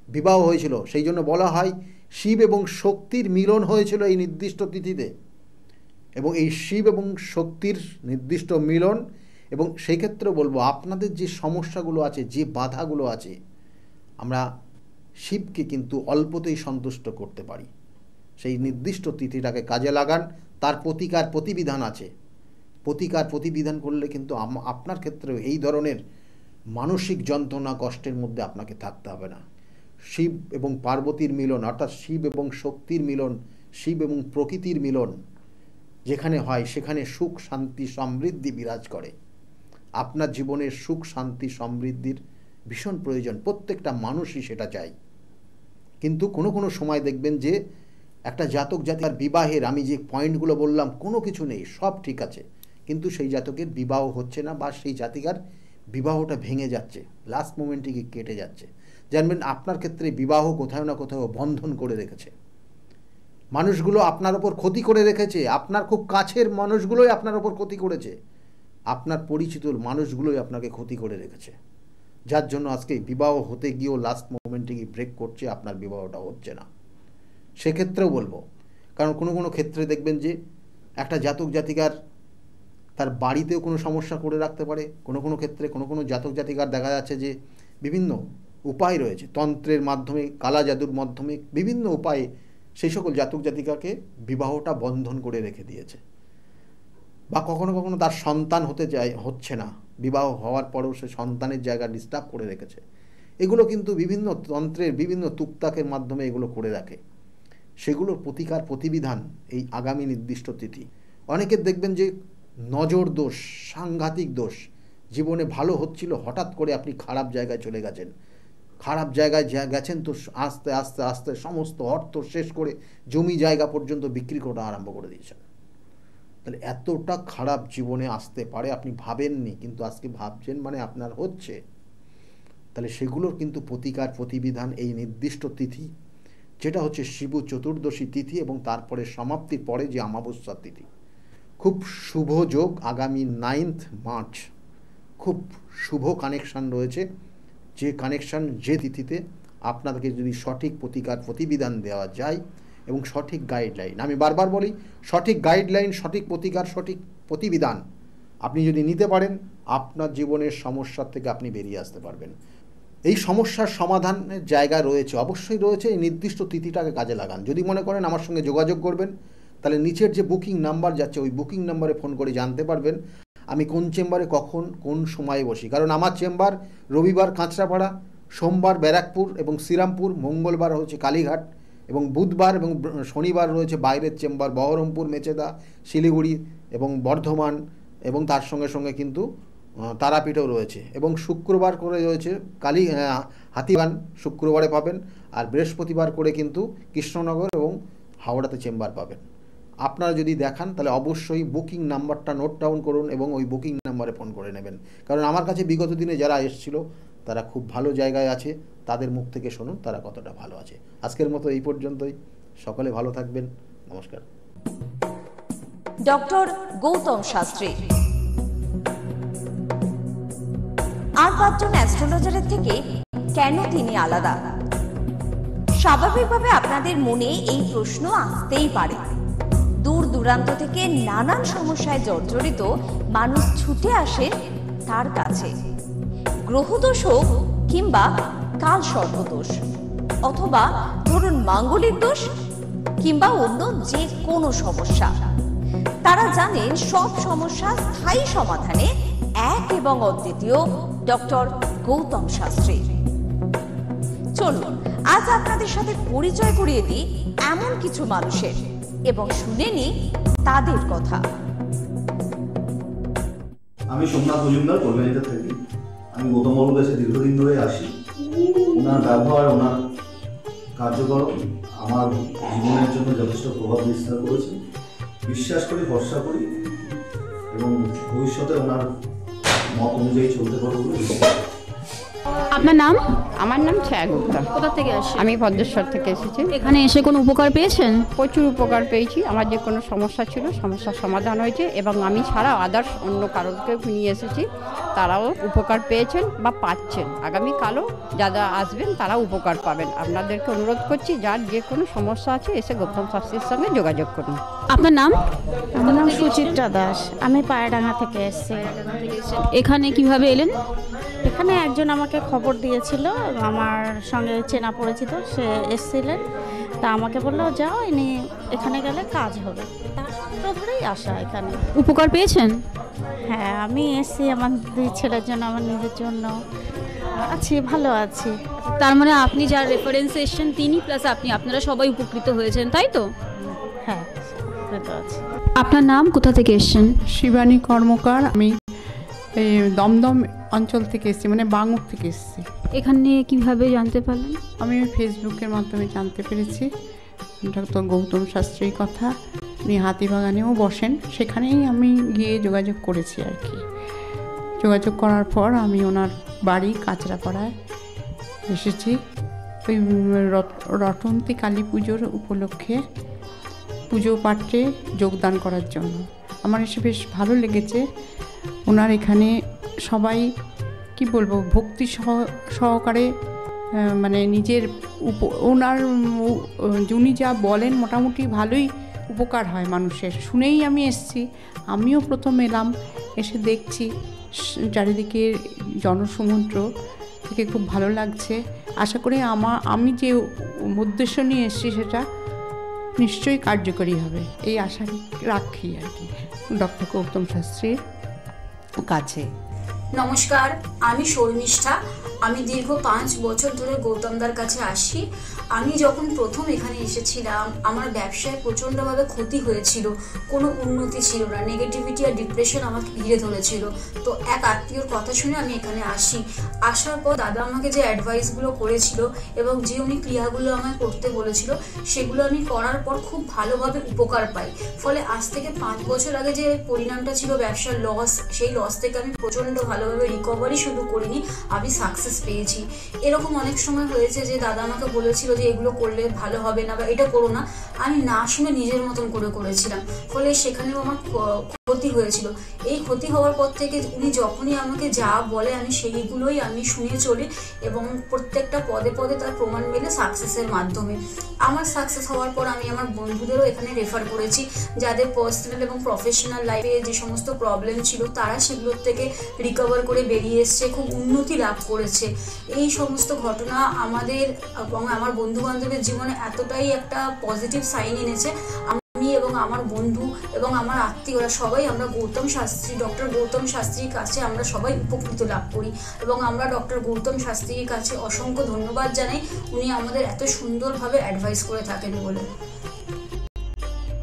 বিবাহ হয়েছিল। সেই জন্য বলা হয় শিব এবং শক্তির মিলন হয়েছিল এই নির্দিষ্ট তিথিতে, এবং এই শিব এবং শক্তির নির্দিষ্ট মিলন। এবং সেই ক্ষেত্রে বলবো আপনাদের যে সমস্যাগুলো আছে, যে বাধাগুলো আছে, আমরা শিবকে কিন্তু অল্পতেই সন্তুষ্ট করতে পারি। সেই নির্দিষ্ট তিথিটাকে কাজে লাগান, তার প্রতিকার প্রতিবিধান আছে। প্রতিকার প্রতিবিধান করলে কিন্তু আপনার ক্ষেত্রেও এই ধরনের মানসিক যন্ত্রণা কষ্টের মধ্যে আপনাকে থাকতে হবে না। শিব এবং পার্বতীর মিলন, অর্থাৎ শিব এবং শক্তির মিলন, শিব এবং প্রকৃতির মিলন যেখানে হয় সেখানে সুখ শান্তি সমৃদ্ধি বিরাজ করে। আপনার জীবনের সুখ শান্তি সমৃদ্ধির ভীষণ প্রয়োজন, প্রত্যেকটা মানুষই সেটা চায়। কিন্তু কোনো কোনো সময় দেখবেন যে একটা জাতক জাতিকার বিবাহের, আমি যে পয়েন্টগুলো বললাম, কোনো কিছু নেই, সব ঠিক আছে, কিন্তু সেই জাতকের বিবাহ হচ্ছে না বা সেই জাতিকার বিবাহটা ভেঙে যাচ্ছে, লাস্ট মোমেন্টে গিয়ে কেটে যাচ্ছে। জানবেন আপনার ক্ষেত্রে বিবাহ কোথাও না কোথাও বন্ধন করে রেখেছে, মানুষগুলো আপনার ওপর ক্ষতি করে রেখেছে, আপনার খুব কাছের মানুষগুলোই আপনার ওপর ক্ষতি করেছে, আপনার পরিচিত মানুষগুলোই আপনাকে ক্ষতি করে রেখেছে, যার জন্য আজকে বিবাহ হতে গিয়েও লাস্ট মোমেন্টে গিয়ে ব্রেক করছে, আপনার বিবাহটা হচ্ছে না। সেক্ষেত্রেও বলবো, কারণ কোনো কোনো ক্ষেত্রে দেখবেন যে একটা জাতক জাতিকার তার বাড়িতেও কোনো সমস্যা করে রাখতে পারে। কোনো কোনো ক্ষেত্রে কোনো কোনো জাতক জাতিকার দেখা যাচ্ছে যে বিভিন্ন উপায় রয়েছে, তন্ত্রের মাধ্যমে, কালা জাদুর মাধ্যমে, বিভিন্ন উপায়ে সেই সকল জাতক জাতিকাকে বিবাহটা বন্ধন করে রেখে দিয়েছে। বা কখনো কখনো তার সন্তান হচ্ছে না, বিবাহ হওয়ার পরেও সে সন্তানের জায়গা ডিস্টার্ব করে রেখেছে। এগুলো কিন্তু বিভিন্ন তন্ত্রের বিভিন্ন তুকতাকের মাধ্যমে এগুলো করে রাখে। সেগুলোর প্রতিকার প্রতিবিধান এই আগামী নির্দিষ্ট তিথি। অনেকের দেখবেন যে নজর দোষ, সাংঘাতিক দোষ, জীবনে ভালো হচ্ছিল, হঠাৎ করে আপনি খারাপ জায়গায় চলে গেছেন, খারাপ জায়গায় গেছেন তো আস্তে আস্তে আস্তে সমস্ত অর্থ শেষ করে জমি জায়গা পর্যন্ত বিক্রি করা আরম্ভ করে দিয়েছেন। তাহলে এতটা খারাপ জীবনে আসতে পারে আপনি ভাবেননি, কিন্তু আজকে ভাবছেন মানে আপনার হচ্ছে। তাহলে সেগুলোর কিন্তু প্রতিকার প্রতিবিধান এই নির্দিষ্ট তিথি, যেটা হচ্ছে শিব চতুর্দশী তিথি এবং তারপরে সমাপ্তির পরে যে অমাবস্যার তিথি, খুব শুভ যোগ। আগামী 9 মার্চ খুব শুভ কানেকশান রয়েছে, যে কানেকশান, যে তিথিতে আপনাদেরকে যদি সঠিক প্রতিকার প্রতিবিধান দেওয়া যায় এবং সঠিক গাইডলাইন, আমি বারবার বলি সঠিক গাইডলাইন, সঠিক প্রতিকার, সঠিক প্রতিবিধান আপনি যদি নিতে পারেন, আপনার জীবনের সমস্যার থেকে আপনি বেরিয়ে আসতে পারবেন। এই সমস্যার সমাধানের জায়গা রয়েছে, অবশ্যই রয়েছে। এই নির্দিষ্ট তিথিটাকে কাজে লাগান। যদি মনে করেন আমার সঙ্গে যোগাযোগ করবেন, তাহলে নিচের যে বুকিং নাম্বার যাচ্ছে ওই বুকিং নাম্বারে ফোন করে জানতে পারবেন আমি কোন চেম্বারে কখন কোন সময়ে বসি। কারণ আমার চেম্বার রবিবার কাঁচরাপাড়া, সোমবার ব্যারাকপুর এবং শ্রীরামপুর, মঙ্গলবার হচ্ছে কালীঘাট এবং বুধবার এবং শনিবার রয়েছে বাইরের চেম্বার বহরমপুর, মেচেদা, শিলিগুড়ি এবং বর্ধমান, এবং তার সঙ্গে সঙ্গে কিন্তু তারাপীঠও রয়েছে। এবং শুক্রবার করে রয়েছে হাতিবান, শুক্রবারে পাবেন। আর বৃহস্পতিবার করে কিন্তু কৃষ্ণনগর এবং হাওড়াতে চেম্বার পাবেন। আপনারা যদি দেখান তাহলে অবশ্যই বুকিং নাম্বারটা নোট ডাউন করুন এবং ওই বুকিং নাম্বারে ফোন করে নেবেন। কারণ আমার কাছে বিগত দিনে যারা এসেছিল তারা খুব ভালো জায়গায় আছে, তাদের মুখ থেকে শুনুন তারা কতটা ভালো আছে। আজকের মতো এই পর্যন্তই, সকলে ভালো থাকবেন, নমস্কার। ডক্টর গৌতম শাস্ত্রী আর 5 জন অ্যাস্ট্রোলজারের থেকে কেন তিনি আলাদা? স্বাভাবিকভাবে আপনাদের মনে এই প্রশ্ন আসতেই পারে। দূর দূরান্ত থেকে নানান সমস্যায় জর্জরিত মানুষ ছুটে আসে তার কাছে। গ্রহদোষ হোক কিংবা কাল সর্পদোষ, অথবা ধরুন মাঙ্গলিক দোষ কিংবা অন্য যে কোনো সমস্যা। তারা জানেন সব সমস্যা স্থায়ী সমাধানে এক এবং অদ্বিতীয় ডক্টর গৌতম শাস্ত্রী। চলুন আজ আপনাদের সাথে পরিচয় করিয়ে দিই এমন কিছু মানুষের এবং শুনে নিই তাদের কথা। আমি সোমনাথ মজুমদার, কল্যাণীতে থাকি। আমি গৌতমবাবুর কাছে দীর্ঘদিন ধরে আসি। ওনার ব্যবহার, ওনার কার্যক্রম আমার জীবনের জন্য যথেষ্ট প্রভাব বিস্তার করেছে। বিশ্বাস করি, ভরসা করি এবং ভবিষ্যতে ওনার মত অনুযায়ী চলতে পারবো বলে। আপনার নাম? আমার নাম ছায়া গুপ্তা। কোথা থেকে আসছেন? আমি ভদ্রেশ্বর থেকে এসেছি। এখানে এসে কোনো উপকার পেয়েছেন? প্রচুর উপকার পেয়েছি। আমার যে কোনো সমস্যা ছিল, সমস্যার সমাধান হয়েছে এবং আমি ছাড়া আদার্স অন্য কারোকেও নিয়ে এসেছি, তারাও উপকার পেয়েছেন বা পাচ্ছেন। আগামীকালও যারা আসবেন তারা উপকার পাবেন। আপনাদেরকে অনুরোধ করছি, যার যে কোনো সমস্যা আছে এসে গৌতম শাস্ত্রীর সঙ্গে যোগাযোগ করুন। আপনার নাম? আমার নাম সুচিত্রা দাস। আমি পায়রাডাঙ্গা থেকে এসেছি। এখানে কিভাবে এলেন? এখানে একজন আমাকে খবর দিয়েছিল, আমার সঙ্গে চেনা পরিচিত, সে এসেছিলেন। তা আমাকে বললো যাও, ইনি এখানে গেলে কাজ হবে। তার সূত্র ধরেই আসা এখানে। উপকার পেয়েছেন? হ্যাঁ, আমি এসেছি আমার দুই ছেলের জন্য, আমার নিজের জন্য। আছি, ভালো আছি। তার মানে আপনি যার রেফারেন্সে এসেছেন তিনি প্লাস আপনি, আপনারা সবাই উপকৃত হয়েছেন, তাই তো? হ্যাঁ, উপকৃত আছি। আপনার নাম? কোথা থেকে এসেছেন? শিবানী কর্মকার। আমি এই দমদম অঞ্চল থেকে এসেছি, মানে বাঙুর থেকে এসেছি। এখানে কিভাবে জানতে পারলেন? আমি ফেসবুকের মাধ্যমে জানতে পেরেছি ডক্টর গৌতম শাস্ত্রীর কথা। উনি হাতিবাগানেও বসেন, সেখানেই আমি গিয়ে যোগাযোগ করেছি আর কি। যোগাযোগ করার পর আমি ওনার বাড়ি কাঁচরাপাড়ায় এসেছি ওই রটন্তী কালী পুজোর উপলক্ষে পুজো পাঠে যোগদান করার জন্য। আমার এসে বেশ ভালো লেগেছে। ওনার এখানে সবাই কি বলবো, ভক্তি সহকারে মানে নিজের ওনার উনি যা বলেন মোটামুটি ভালোই উপকার হয় মানুষের। শুনেই আমি এসেছি। আমিও প্রথম এলাম, এসে দেখছি চারিদিকে জনসমুদ্র থেকে খুব ভালো লাগছে। আশা করি আমি যে উদ্দেশ্য নিয়ে এসেছি সেটা নিশ্চয়ই কার্যকরী হবে, এই আশা রাখি আর কি ডক্টর গৌতম শাস্ত্রীর কাছে। নমস্কার, আমি শর্মিষ্ঠা। আমি দীর্ঘ 5 বছর ধরে গৌতমদার কাছে আসি। আমি যখন প্রথম এখানে এসেছিলাম আমার ব্যবসায় প্রচণ্ডভাবে ক্ষতি হয়েছিল, কোনো উন্নতি ছিল না, নেগেটিভিটি আর ডিপ্রেশন আমাকে ঘিরে ধরেছিল। তো এক আত্মীয়র কথা শুনে আমি এখানে আসি। আসার পর দাদা আমাকে যে অ্যাডভাইসগুলো করেছিল এবং যে উনি ক্রিয়াগুলো আমায় করতে বলেছিল সেগুলো আমি করার পর খুব ভালোভাবে উপকার পাই। ফলে আজ থেকে 5 বছর আগে যে পরিণামটা ছিল ব্যবসার লস, সেই লস থেকে আমি প্রচণ্ড ভালোভাবে রিকভারি শুধু করিনি, আমি সাকসেস পেয়েছি। এরকম অনেক সময় হয়েছে যে দাদা আমাকে বলেছিল যে এগুলো করলে ভালো হবে না বা এটা করো না, আমি না শুনে নিজের মতন করে করেছিলাম। ফলে সেখানেও আমার ক্ষতি হয়েছিল। এই ক্ষতি হওয়ার পর থেকে উনি যখনই আমাকে যা বলে আমি সেইগুলোই আমি শুনে চলি এবং প্রত্যেকটা পদে পদে তার প্রমাণ মেলে সাকসেসের মাধ্যমে। আমার সাকসেস হওয়ার পর আমি আমার বন্ধুদেরও এখানে রেফার করেছি, যাদের পার্সোনাল এবং প্রফেশনাল লাইফে যে সমস্ত প্রবলেম ছিল তারা সেগুলোর থেকে রিকভার করে বেরিয়ে এসছে, খুব উন্নতি লাভ করেছে। এই সমস্ত ঘটনা আমাদের এবং আমার বন্ধু বান্ধবের জীবনে এতটাই একটা পজিটিভ সাইন এনেছে। আমি এবং আমার বন্ধু এবং আমার আত্মীয়রা সবাই আমরা গৌতম শাস্ত্রী, ডক্টর গৌতম শাস্ত্রীর কাছে আমরা সবাই উপকৃত লাভ করি এবং আমরা ডক্টর গৌতম শাস্ত্রীর কাছে অসংখ্য ধন্যবাদ জানাই, উনি আমাদের এত সুন্দরভাবে অ্যাডভাইস করে থাকেন বলে।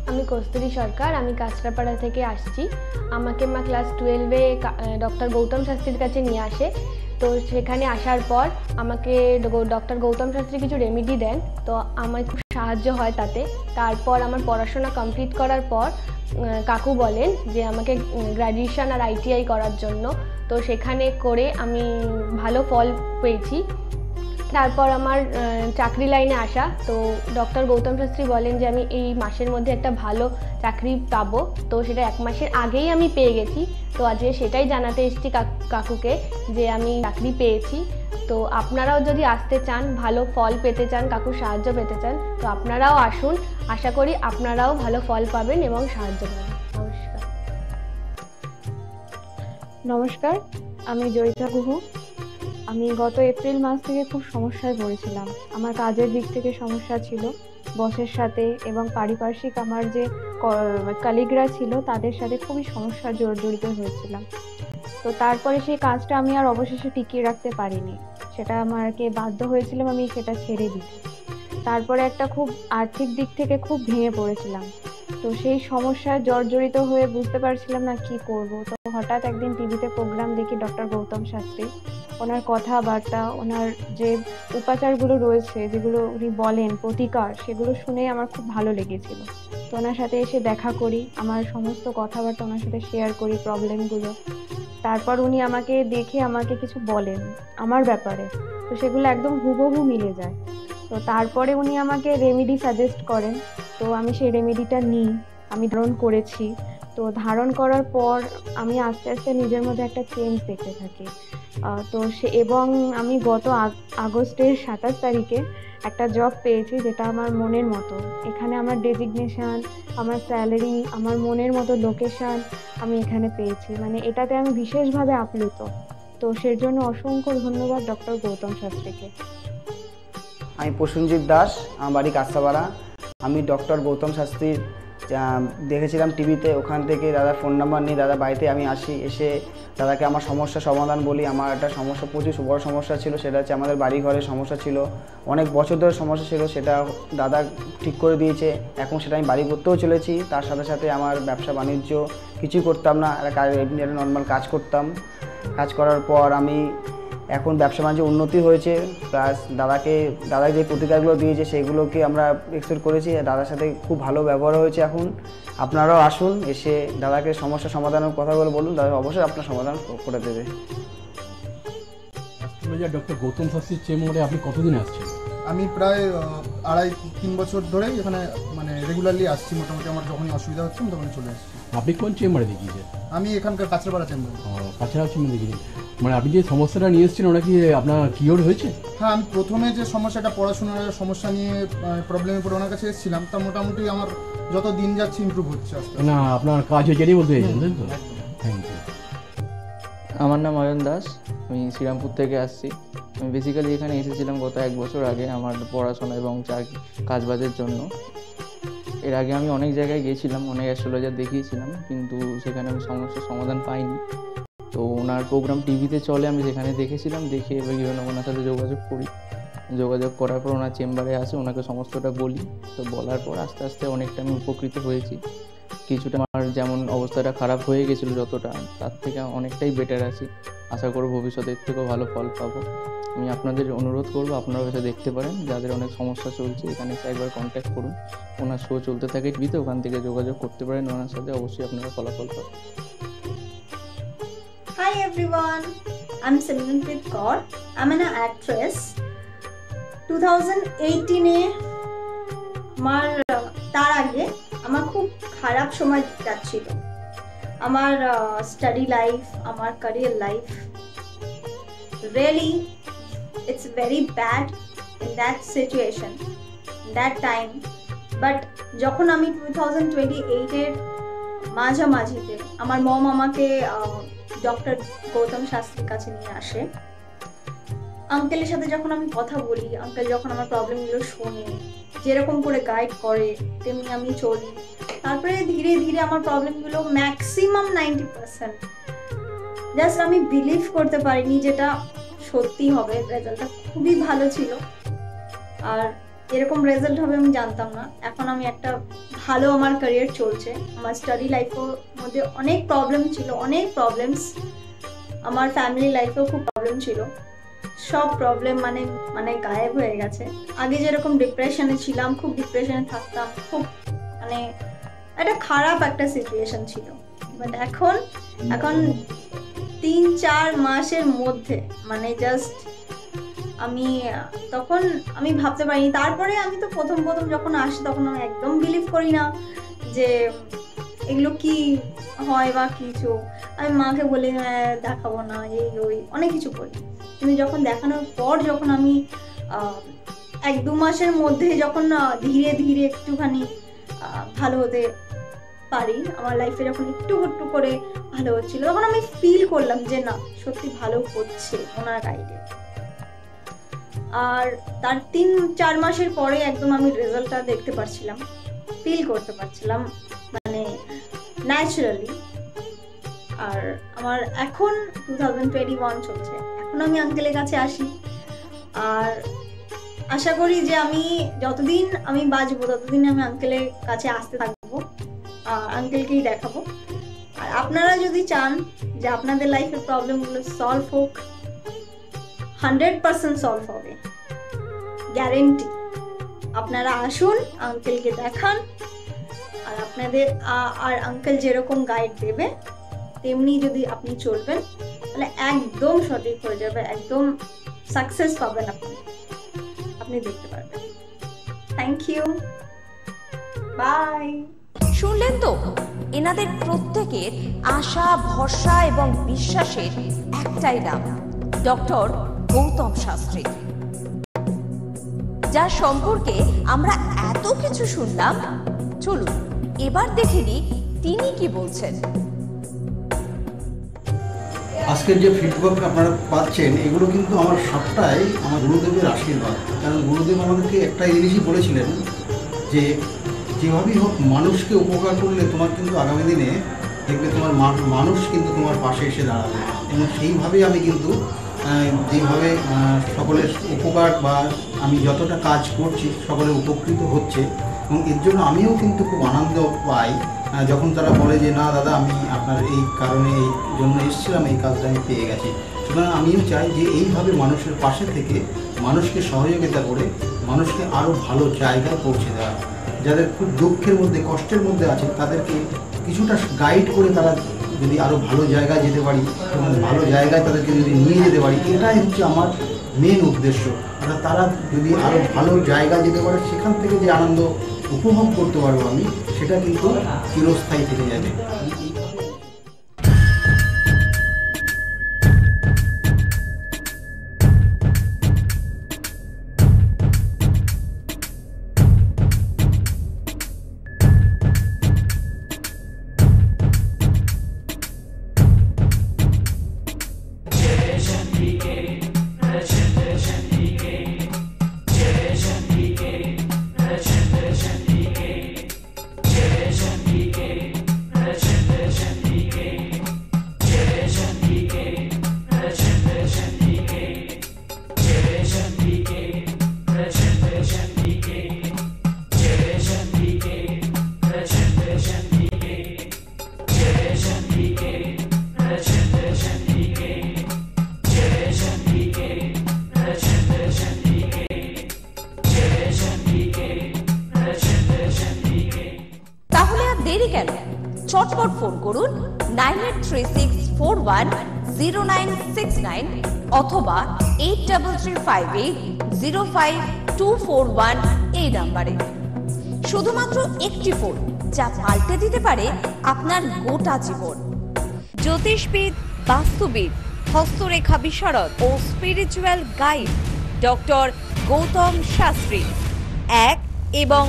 আমি কস্তুরী সরকার, আমি কাঁচরাপাড়া থেকে আসছি। আমাকে মা ক্লাস 12-এ ডক্টর গৌতম শাস্ত্রীর কাছে নিয়ে আসে। তো সেখানে আসার পর আমাকে ডক্টর গৌতম শাস্ত্রী কিছু রেমেডি দেন, তো আমার খুব সাহায্য হয় তাতে। তারপর আমার পড়াশোনা কমপ্লিট করার পর কাকু বলেন যে আমাকে গ্র্যাজুয়েশন আর ITI করার জন্য। তো সেখানে করে আমি ভালো ফল পেয়েছি। তারপর আমার চাকরি লাইনে আসা, তো ডক্টর গৌতম শাস্ত্রী বলেন যে আমি এই মাসের মধ্যে একটা ভালো চাকরি পাবো। তো সেটা 1 মাসের আগেই আমি পেয়ে গেছি। তো আজকে সেটাই জানাতে এসেছি কাকুকে যে আমি চাকরি পেয়েছি। তো আপনারাও যদি আসতে চান, ভালো ফল পেতে চান, কাকুর সাহায্য পেতে চান, তো আপনারাও আসুন। আশা করি আপনারাও ভালো ফল পাবেন এবং সাহায্য পাবেন। নমস্কার, আমি জয়িতা গুহ। আমি গত এপ্রিল মাস থেকে খুব সমস্যায় পড়েছিলাম। আমার কাজের দিক থেকে সমস্যা ছিল, বসের সাথে এবং পারিপার্শ্বিক আমার যে কলিগরা ছিল তাদের সাথে খুবই সমস্যা জড়িত হয়েছিলাম। তো তারপরে সেই কাজটা আমি আর অবশেষে টিকিয়ে রাখতে পারিনি, সেটা আমাকে বাধ্য হয়েছিলাম আমি সেটা ছেড়ে দিতে। তারপরে একটা খুব আর্থিক দিক থেকে খুব ভেঙে পড়েছিলাম। তো সেই সমস্যায় জর্জরিত হয়ে বুঝতে পারছিলাম না কি করব। তো হঠাৎ একদিন টিভিতে প্রোগ্রাম দেখি ডক্টর গৌতম শাস্ত্রী, ওনার কথাবার্তা, ওনার যে উপাচারগুলো রয়েছে যেগুলো উনি বলেন প্রতিকার, সেগুলো শুনে আমার খুব ভালো লেগেছিল। তো ওনার সাথে এসে দেখা করি, আমার সমস্ত কথাবার্তা ওনার সাথে শেয়ার করি, প্রবলেমগুলো। তারপর উনি আমাকে দেখে আমাকে কিছু বলেন আমার ব্যাপারে, তো সেগুলো একদম হুবহু মিলে যায়। তো তারপরে উনি আমাকে রেমেডি সাজেস্ট করেন, তো আমি সেই রেমেডিটা নিই, আমি ধারণ করেছি। তো ধারণ করার পর আমি আস্তে আস্তে নিজের মধ্যে একটা চেঞ্জ দেখতে থাকি। তো এবং আমি গত আগস্টের 27 তারিখে একটা জব পেয়েছি যেটা আমার মনের মতো। এখানে আমার ডেজিগনেশন, আমার স্যালারি, আমার মনের মতো লোকেশন আমি এখানে পেয়েছি, মানে এটাতে আমি বিশেষভাবে আপ্লুত। তো সের জন্য অসংখ্য ধন্যবাদ ডক্টর গৌতম শাস্ত্রীকে। আমি প্রসেনজিৎ দাস, আমার বাড়ি কাস্তাপাড়া। আমি ডক্টর গৌতম শাস্ত্রীর দেখেছিলাম টিভিতে, ওখান থেকে দাদার ফোন নাম্বার নিয়ে দাদা বাড়িতে আমি আসি, এসে দাদাকে আমার সমস্যার সমাধান বলি। আমার একটা সমস্যা, প্রচুর বড় সমস্যা ছিল, সেটা হচ্ছে আমাদের বাড়ি ঘরের সমস্যা ছিল, অনেক বছর ধরে সমস্যা ছিল, সেটা দাদা ঠিক করে দিয়েছে। এখন সেটা আমি বাড়ি করতেও চলেছি। তার সাথে সাথে আমার ব্যবসা বাণিজ্য কিছুই করতাম না, একটা নর্মাল কাজ করতাম। কাজ করার পর আমি এখন ব্যবসা বাণিজ্য উন্নতি হয়েছে, প্লাস দাদা যে প্রতিকারগুলো দিয়েছে সেগুলোকে আমরা এক্সেপ্ট করেছি। দাদার সাথে খুব ভালো ব্যবহার হয়েছে। এখন আপনারাও আসুন, এসে দাদাকে সমস্যা সমাধানের কথাগুলো বলুন, দাদা অবশ্যই আপনার সমাধান করে দেবে। ডক্টর গৌতম শাস্ত্রীর চেম্বারে আপনি কতদিন আসছেন? আমি প্রায় 2.5-3 বছর ধরেই এখানে মানে রেগুলারলি আসছি। মোটামুটি আমার যখনই অসুবিধা হচ্ছে আমি তখনই চলে আসছি। আপনি কোন চেম্বারে দেখিয়েছেন? আমি এখানকার কাছড়াপাড়া চেম্বারে। কাছড়াপাড়া চেম্বারে দেখিয়েছেন, মানে আপনি যে সমস্যাটা নিয়ে এসেছেন ওটা কি আপনার কিওর হয়েছে? হ্যাঁ, আমি প্রথমে যে সমস্যাটা, পড়াশোনার সমস্যা নিয়ে প্রবলেমে পড়ে ওনার কাছে এসেছিলাম, তা মোটামুটি আমার যত দিন যাচ্ছে ইমপ্রুভ হচ্ছে আস্তে আস্তে। না, আপনার কাজ হয়েছে এটাই বলতে চাইছেন, তাই তো? Thank you. আমার নাম অয়ন দাস, আমি শ্রীরামপুর থেকে আসছি। আমি বেসিক্যালি এখানে এসেছিলাম গত 1 বছর আগে আমার পড়াশোনা এবং কাজবাজের জন্য। এর আগে আমি অনেক জায়গায় গিয়েছিলাম, অনেক অ্যাস্ট্রোলজার দেখিয়েছিলাম, কিন্তু সেখানে আমি সমস্যার সমাধান পাইনি। তো ওনার প্রোগ্রাম টিভিতে চলে, আমি সেখানে দেখেছিলাম, দেখে এবার বিভিন্ন ওনার সাথে যোগাযোগ করি। যোগাযোগ করার পর ওনার চেম্বারে আসে, ওনাকে সমস্তটা বলি। তো বলার পর আস্তে আস্তে অনেকটা আমি উপকৃত হয়েছি। কিছুটা আমার যেমন অবস্থাটা খারাপ হয়ে গেছিলো যতটা, তার থেকে অনেকটাই বেটার আছি। আশা করব ভবিষ্যতে এর থেকেও ভালো ফল পাবো। আমি আপনাদের অনুরোধ করবো আপনারা এসে দেখতে পারেন, যাদের অনেক সমস্যা চলছে এখানে এসে একবার কন্ট্যাক্ট করুন। ওনার শো চলতে থাকে টিভিতে, ওখান থেকে যোগাযোগ করতে পারেন ওনার সাথে, অবশ্যই আপনারা ফলাফল পাবেন। Hi everyone, I'm Simranpreet Kaur. I'm an actress. 2018-এ তার আগে আমার খুব খারাপ সময় যাচ্ছিল। আমার স্টাডি লাইফ, আমার career life, really it's very bad in that situation, that time. But যখন আমি 2028-এর মাঝামাঝিতে আমার মম আমাকে ডক্টর গৌতম শাস্ত্রীর কাছে নিয়ে আসে। আঙ্কেলের সাথে যখন আমি কথা বলি, আঙ্কেল যখন আমার প্রবলেমগুলো শোনে, যেরকম করে গাইড করে তেমনি আমি চলি। তারপরে ধীরে ধীরে আমার প্রবলেমগুলো ম্যাক্সিমাম 90%, জাস্ট আমি বিলিভ করতে পারিনি যেটা সত্যি হবে। রেজাল্টটা খুবই ভালো ছিল, আর এরকম রেজাল্ট হবে আমি জানতাম না। এখন আমি একটা ভালো আমার ক্যারিয়ার চলছে। আমার স্টাডি লাইফের মধ্যে অনেক প্রবলেম ছিল, অনেক প্রবলেমস। আমার ফ্যামিলি লাইফেও খুব প্রবলেম ছিল, সব প্রবলেম মানে গায়েব হয়ে গেছে। আগে যেরকম ডিপ্রেশনে ছিলাম, খুব ডিপ্রেশনে থাকতাম, খুব মানে একটা খারাপ একটা সিচুয়েশন ছিল। বাট এখন 3-4 মাসের মধ্যে মানে জাস্ট তখন আমি ভাবতে পারিনি। তারপরে আমি তো প্রথম যখন আসি তখন আমি একদম বিলিভ করি না যে এগুলো কি হয় বা কিছু। আমি মাকে বলি দেখাবো না, এই ওই অনেক কিছু করি। কিন্তু যখন দেখানোর পর যখন আমি 1-2 মাসের মধ্যে যখন ধীরে ধীরে একটুখানি ভালো হতে পারি, আমার লাইফে যখন একটু একটু করে ভালো হচ্ছিল, তখন আমি ফিল করলাম যে না সত্যি ভালো হচ্ছে ওনার গাইডে। আর তার 3-4 মাসের পরে একদম আমি রেজাল্টটা দেখতে পারছিলাম, ফিল করতে পারছিলাম মানে ন্যাচারালি। আর আমার এখন 2021 চলছে, এখন আমি আঙ্কেলের কাছে আসি আর আশা করি যে আমি যতদিন আমি বাঁচবো ততদিন আমি আঙ্কেলের কাছে আসতে থাকবো, আঙ্কেলকেই দেখাবো। আর আপনারা যদি চান যে আপনাদের লাইফের প্রবলেমগুলো সলভ হোক, 100% সলভ হবে, গ্যারেন্টি। আপনারা আসুন, আঙ্কেলকে দেখান, আর আপনাদের আর আঙ্কেল যেরকম গাইড দেবে তেমনি যদি আপনি চলবেন তাহলে একদম সঠিক হয়ে যাবে, একদম সাকসেস পাবেন আপনি দেখতে পারবেন। Thank you, bye. শুনলেন তো, এনাদের প্রত্যেকের আশা, ভরসা এবং বিশ্বাসের একটাই নাম, ডক্টর গৌতম শাস্ত্রী, যার সম্পর্কে আমরা এত কিছু শুনলাম। চলুন এবার দেখে নিই তিনি কি বলছেন। আজকের যে ফিডব্যাক আপনারা পাচ্ছেন এগুলো কিন্তু আমার সবটাই আমার গুরুদেবের আশীর্বাদ। কারণ গুরুদেব আমাদেরকে একটা জিনিসই বলেছিলেন যে যেভাবেই হোক মানুষকে উপকার করলে তোমার কিন্তু আগামী দিনে দেখবে তোমার মানুষ কিন্তু তোমার পাশে এসে দাঁড়াবে। এবং সেইভাবেই আমি কিন্তু যেভাবে সকলের উপকার বা আমি যতটা কাজ করছি সকলে উপকৃত হচ্ছে, এবং এর জন্য আমিও কিন্তু খুব আনন্দ পাই যখন তারা বলে যে না দাদা আমি আপনার এই কারণে এই জন্য এসেছিলাম, এই কাজটা আমি পেয়ে গেছি। সুতরাং আমিও চাই যে এইভাবে মানুষের পাশে থেকে মানুষকে সহযোগিতা করে মানুষকে আরও ভালো জায়গায় পৌঁছে দেওয়া। যাদের খুব দুঃখের মধ্যে কষ্টের মধ্যে আছে তাদেরকে কিছুটা গাইড করে তারা যদি আরও ভালো জায়গায় যেতে পারি এবং ভালো জায়গায় তাদেরকে যদি নিয়ে যেতে পারি, এটাই হচ্ছে আমার মেন উদ্দেশ্য। অর্থাৎ তারা যদি আরও ভালো জায়গায় যেতে পারে সেখান থেকে যে আনন্দ উপভোগ করতে পারবো আমি, সেটা কিন্তু চিরস্থায়ী থেকে যাবে। চটপট ফোন করুন 9836410969 অথবা 8335805241 এই নাম্বারে। শুধুমাত্র একটি ফোন যা পাল্টে দিতে পারে আপনার গোটা জীবন। জ্যোতিষবিদ, বাস্তুবিদ, হস্তরেখা বিশারদ ও spiritual guide doctor Gautam Shastri, এক এবং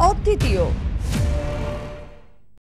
অদ্বিতীয়।